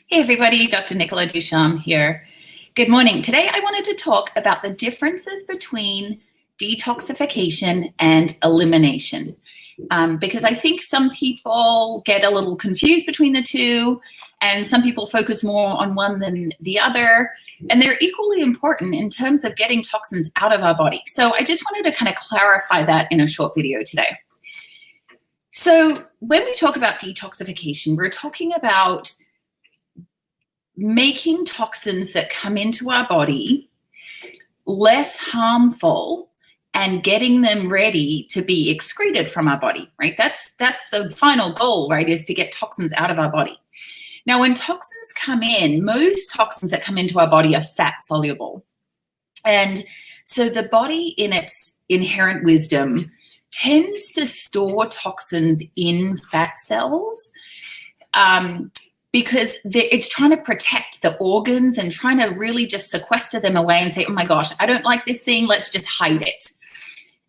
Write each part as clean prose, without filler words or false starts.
Hey everybody, Dr. Nicola Ducharme here. Good morning. Today I wanted to talk about the differences between detoxification and elimination, because I think some people get a little confused between the two, and some people focus more on one than the other, and they're equally important in terms of getting toxins out of our body. So I just wanted to kind of clarify that in a short video today. So when we talk about detoxification, we're talking about making toxins that come into our body less harmful and getting them ready to be excreted from our body, right? That's the final goal, right, is to get toxins out of our body. Now, when toxins come in, most toxins that come into our body are fat soluble. And so the body, in its inherent wisdom, tends to store toxins in fat cells, because it's trying to protect the organs and trying to really just sequester them away and say, oh my gosh, I don't like this thing, let's just hide it.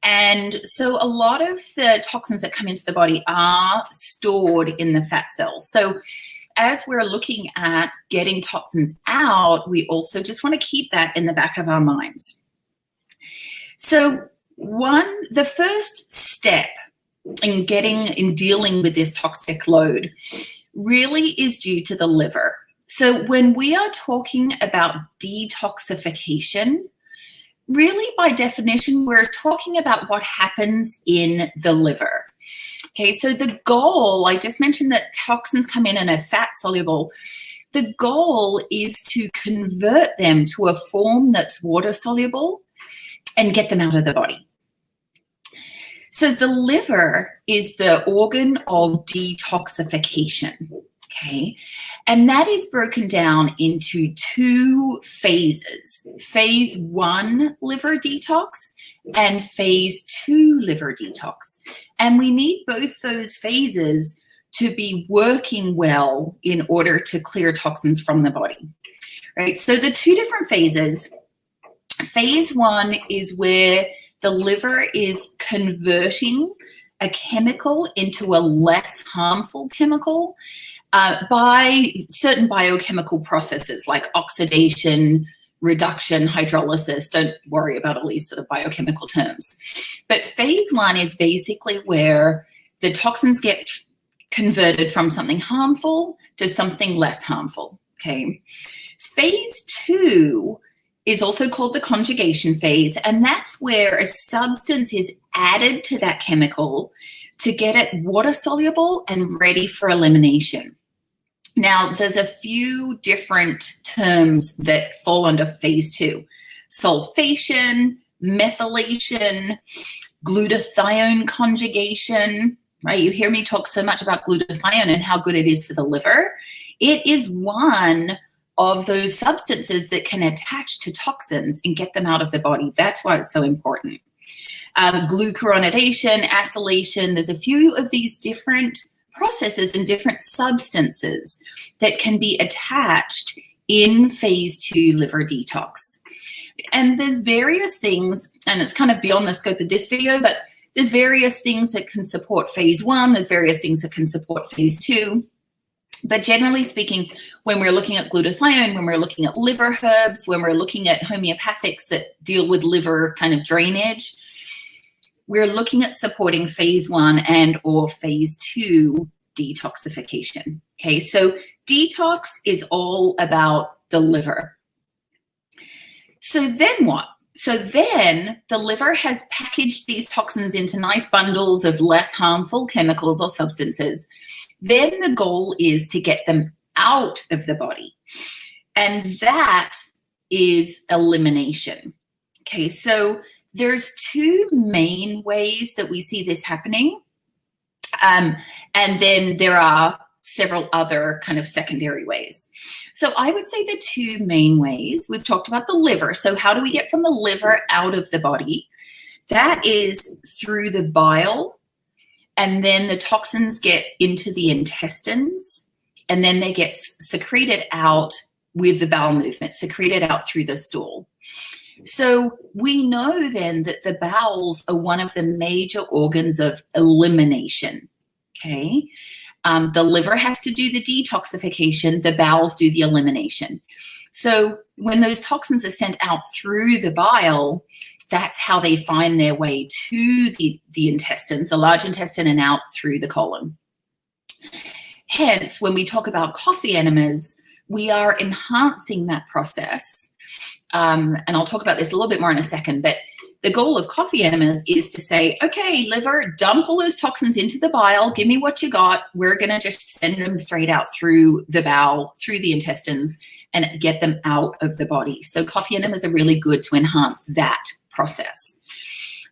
And so a lot of the toxins that come into the body are stored in the fat cells. So as we're looking at getting toxins out, we also just want to keep that in the back of our minds. So the first step in dealing with this toxic load really is due to the liver. So when we are talking about detoxification, really by definition, we're talking about what happens in the liver. Okay, so the goal, I just mentioned that toxins come in and are fat soluble. The goal is to convert them to a form that's water soluble and get them out of the body. So the liver is the organ of detoxification, okay? And that is broken down into two phases, phase 1 liver detox and phase 2 liver detox. And we need both those phases to be working well in order to clear toxins from the body, right? So the two different phases, phase 1 is where the liver is converting a chemical into a less harmful chemical by certain biochemical processes like oxidation, reduction, hydrolysis. Don't worry about all these sort of biochemical terms. But phase 1 is basically where the toxins get converted from something harmful to something less harmful, okay? Phase 2 is also called the conjugation phase, and that's where a substance is added to that chemical to get it water soluble and ready for elimination. Now, there's a few different terms that fall under phase 2. Sulfation, methylation, glutathione conjugation, right? You hear me talk so much about glutathione and how good it is for the liver. It is one of those substances that can attach to toxins and get them out of the body. That's why it's so important. Glucuronidation, acylation, there's a few of these different processes and different substances that can be attached in phase 2 liver detox. And there's various things, and it's kind of beyond the scope of this video, but there's various things that can support phase 1, there's various things that can support phase 2. But generally speaking, when we're looking at glutathione, when we're looking at liver herbs, when we're looking at homeopathics that deal with liver kind of drainage, we're looking at supporting phase 1 and or phase 2 detoxification. Okay, so detox is all about the liver. So then what? So then the liver has packaged these toxins into nice bundles of less harmful chemicals or substances. Then the goal is to get them out of the body. And that is elimination. Okay, so there's two main ways that we see this happening. And then there are several other kind of secondary ways. So I would say the two main ways, we've talked about the liver. So how do we get from the liver out of the body? That is through the bile, and then the toxins get into the intestines, and then they get secreted out with the bowel movement, secreted out through the stool. So we know then that the bowels are one of the major organs of elimination, okay? The liver has to do the detoxification, the bowels do the elimination. So when those toxins are sent out through the bile, that's how they find their way to the intestines, the large intestine, and out through the colon. Hence, when we talk about coffee enemas, we are enhancing that process. And I'll talk about this a little bit more in a second, but the goal of coffee enemas is to say, okay, liver, dump all those toxins into the bile, give me what you got. We're gonna just send them straight out through the bowel, through the intestines, and get them out of the body. So coffee enemas are really good to enhance that process.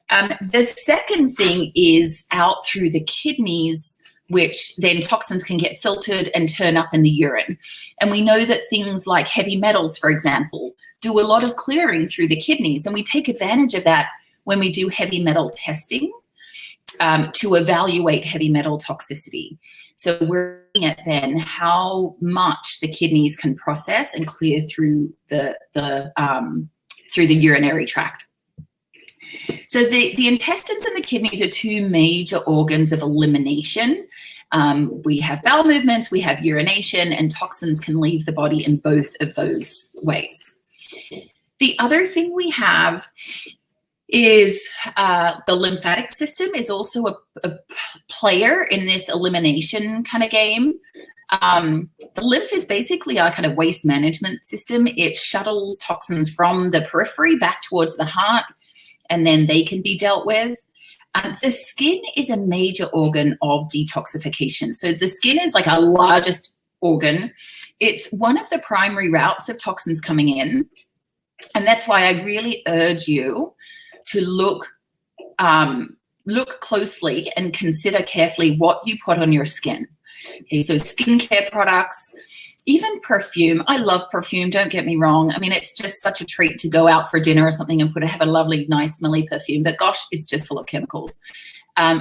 The second thing is out through the kidneys, which then toxins can get filtered and turn up in the urine. And we know that things like heavy metals, for example, do a lot of clearing through the kidneys. And we take advantage of that when we do heavy metal testing to evaluate heavy metal toxicity. So we're looking at then how much the kidneys can process and clear through the urinary tract. So the intestines and the kidneys are two major organs of elimination. We have bowel movements, we have urination, and toxins can leave the body in both of those ways. The other thing we have is the lymphatic system is also a player in this elimination kind of game. The lymph is basically our kind of waste management system. It shuttles toxins from the periphery back towards the heart, and then they can be dealt with. The skin is a major organ of detoxification. So the skin is like our largest organ. It's one of the primary routes of toxins coming in. And that's why I really urge you to look closely and consider carefully what you put on your skin. Okay, so skincare products, even perfume. I love perfume, don't get me wrong. I mean, it's just such a treat to go out for dinner or something and have a lovely, nice, smelly perfume, but gosh, it's just full of chemicals.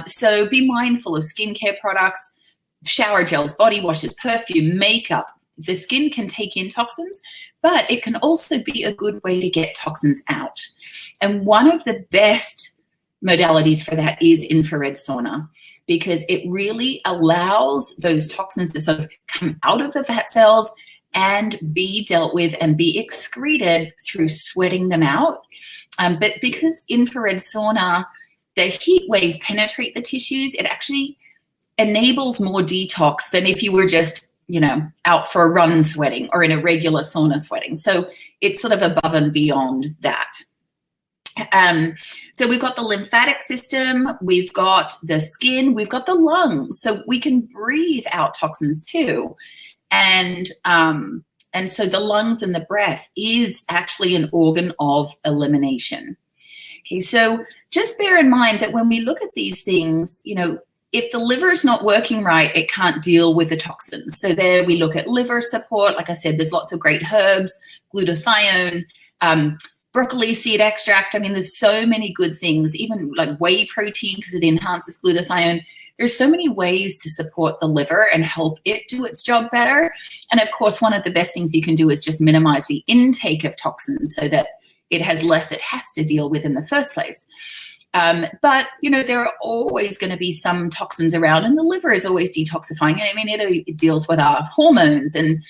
So be mindful of skincare products, shower gels, body washes, perfume, makeup. The skin can take in toxins, but it can also be a good way to get toxins out. And one of the best modalities for that is infrared sauna, because it really allows those toxins to sort of come out of the fat cells and be dealt with and be excreted through sweating them out. But because infrared sauna, the heat waves penetrate the tissues, it actually enables more detox than if you were just, out for a run sweating or in a regular sauna sweating. So it's sort of above and beyond that. So we've got the lymphatic system, we've got the skin, we've got the lungs, so we can breathe out toxins too. And so the lungs and the breath is actually an organ of elimination. Okay, so just bear in mind that when we look at these things, if the liver is not working right, it can't deal with the toxins. So there we look at liver support. Like I said, there's lots of great herbs, glutathione, broccoli seed extract. I mean, there's so many good things, even like whey protein because it enhances glutathione. There's so many ways to support the liver and help it do its job better. And of course, one of the best things you can do is just minimize the intake of toxins so that it has less it has to deal with in the first place. But, there are always going to be some toxins around, and the liver is always detoxifying. I mean, it deals with our hormones and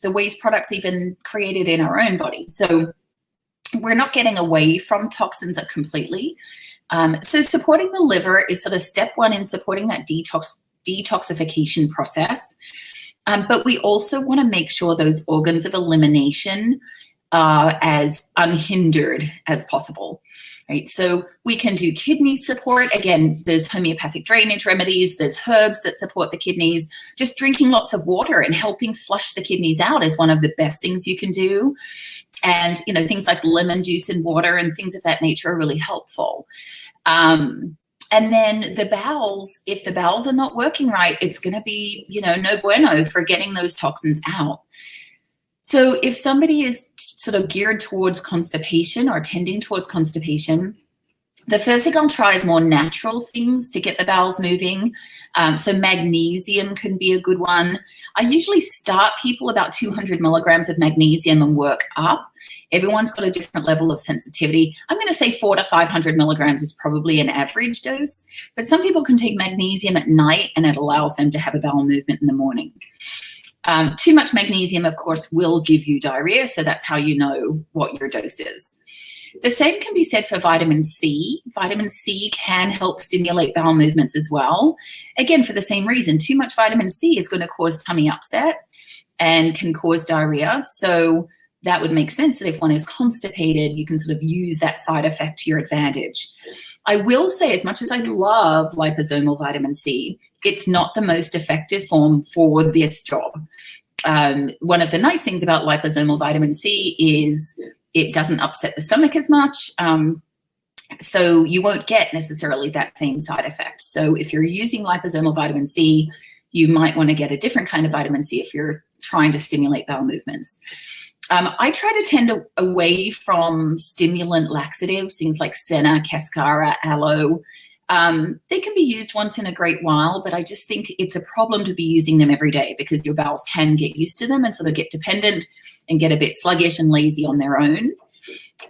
the waste products even created in our own body. So we're not getting away from toxins completely. So supporting the liver is sort of step one in supporting that detoxification process. But we also want to make sure those organs of elimination are as unhindered as possible. Right, so we can do kidney support. Again, there's homeopathic drainage remedies, there's herbs that support the kidneys. Just drinking lots of water and helping flush the kidneys out is one of the best things you can do. And, things like lemon juice and water and things of that nature are really helpful. And then the bowels, if the bowels are not working right, it's going to be, no bueno for getting those toxins out. So if somebody is sort of geared towards constipation or tending towards constipation, the first thing I'll try is more natural things to get the bowels moving. So magnesium can be a good one. I usually start people about 200 milligrams of magnesium and work up. Everyone's got a different level of sensitivity. I'm going to say 400 to 500 milligrams is probably an average dose, but some people can take magnesium at night and it allows them to have a bowel movement in the morning. Too much magnesium, of course, will give you diarrhea, so that's how you know what your dose is. The same can be said for vitamin C. Vitamin C can help stimulate bowel movements as well. Again, for the same reason, too much vitamin C is going to cause tummy upset and can cause diarrhea. So that would make sense that if one is constipated, you can sort of use that side effect to your advantage. I will say, as much as I love liposomal vitamin C, it's not the most effective form for this job. One of the nice things about liposomal vitamin C is it doesn't upset the stomach as much. So you won't get necessarily that same side effect. So if you're using liposomal vitamin C, you might want to get a different kind of vitamin C if you're trying to stimulate bowel movements. I try to tend away from stimulant laxatives, things like senna, cascara, aloe. They can be used once in a great while, but I just think it's a problem to be using them every day because your bowels can get used to them and sort of get dependent and get a bit sluggish and lazy on their own.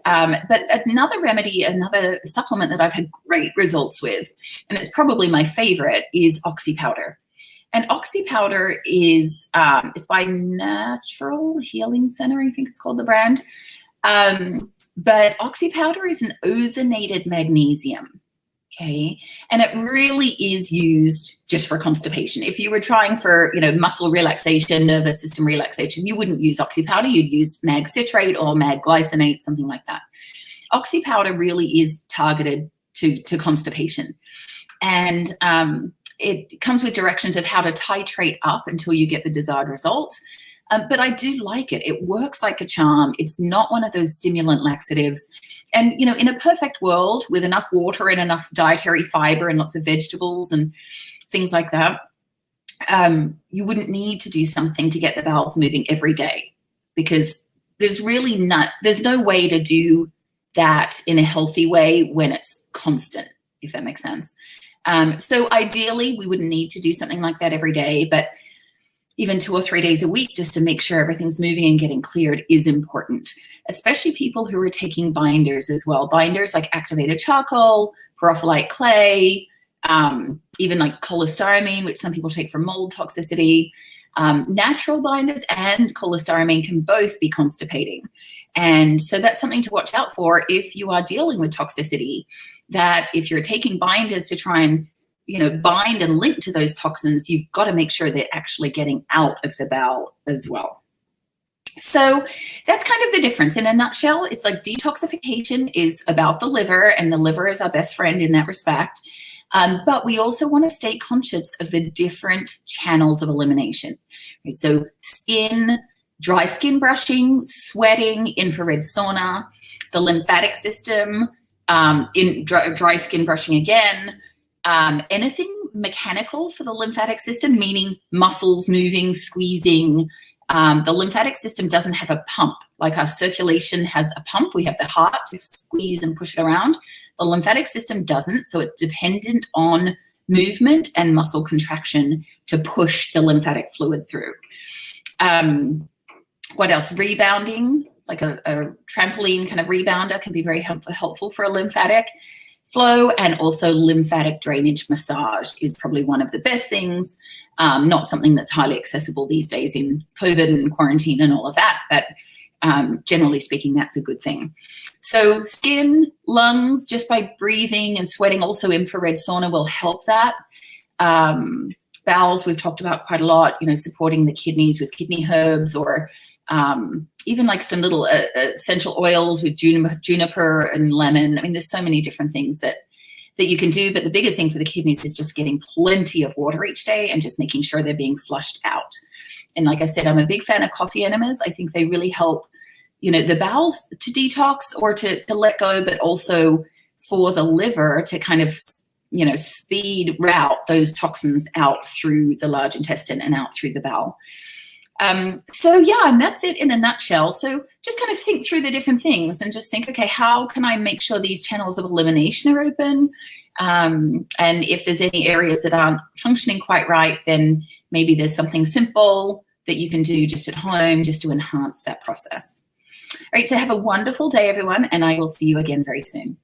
But another remedy, another supplement that I've had great results with, and it's probably my favorite, is oxy powder. And oxy powder is it's by Natural Healing Center, I think it's called, the brand. But oxy powder is an ozonated magnesium. Okay, and it really is used just for constipation. If you were trying for, muscle relaxation, nervous system relaxation, you wouldn't use oxy powder. You'd use mag citrate or mag glycinate, something like that. Oxy powder really is targeted to constipation, and it comes with directions of how to titrate up until you get the desired result. But I do like it. It works like a charm. It's not one of those stimulant laxatives. And, in a perfect world with enough water and enough dietary fiber and lots of vegetables and things like that, you wouldn't need to do something to get the bowels moving every day, because there's no way to do that in a healthy way when it's constant, if that makes sense. So ideally, we wouldn't need to do something like that every day, but even 2 or 3 days a week, just to make sure everything's moving and getting cleared, is important, especially people who are taking binders as well. Binders like activated charcoal, pyrophyllite clay, even like cholestyramine, which some people take for mold toxicity. Natural binders and cholestyramine can both be constipating. And so that's something to watch out for if you are dealing with toxicity, that if you're taking binders to try and bind and link to those toxins, you've got to make sure they're actually getting out of the bowel as well. So that's kind of the difference. In a nutshell, it's like detoxification is about the liver, and the liver is our best friend in that respect. But we also want to stay conscious of the different channels of elimination. So skin, dry skin brushing, sweating, infrared sauna, the lymphatic system, in dry skin brushing again, anything mechanical for the lymphatic system, meaning muscles moving, squeezing. The lymphatic system doesn't have a pump. Like our circulation has a pump. We have the heart to squeeze and push it around. The lymphatic system doesn't, so it's dependent on movement and muscle contraction to push the lymphatic fluid through. What else? Rebounding, like a trampoline kind of rebounder, can be very helpful for a lymphatic flow. And also lymphatic drainage massage is probably one of the best things. Not something that's highly accessible these days in COVID and quarantine and all of that, but generally speaking, that's a good thing. So skin, lungs, just by breathing and sweating, also infrared sauna will help that. Bowels, we've talked about quite a lot, supporting the kidneys with kidney herbs, or even like some little essential oils with juniper and lemon. I mean, there's so many different things that you can do, but the biggest thing for the kidneys is just getting plenty of water each day and just making sure they're being flushed out. And like I said, I'm a big fan of coffee enemas. I think they really help, the bowels to detox or to let go, but also for the liver to kind of, speed route those toxins out through the large intestine and out through the bowel. So yeah, and that's it in a nutshell. So just kind of think through the different things and just think, okay, how can I make sure these channels of elimination are open? And if there's any areas that aren't functioning quite right, then maybe there's something simple that you can do just at home just to enhance that process. right, so have a wonderful day, everyone, and I will see you again very soon.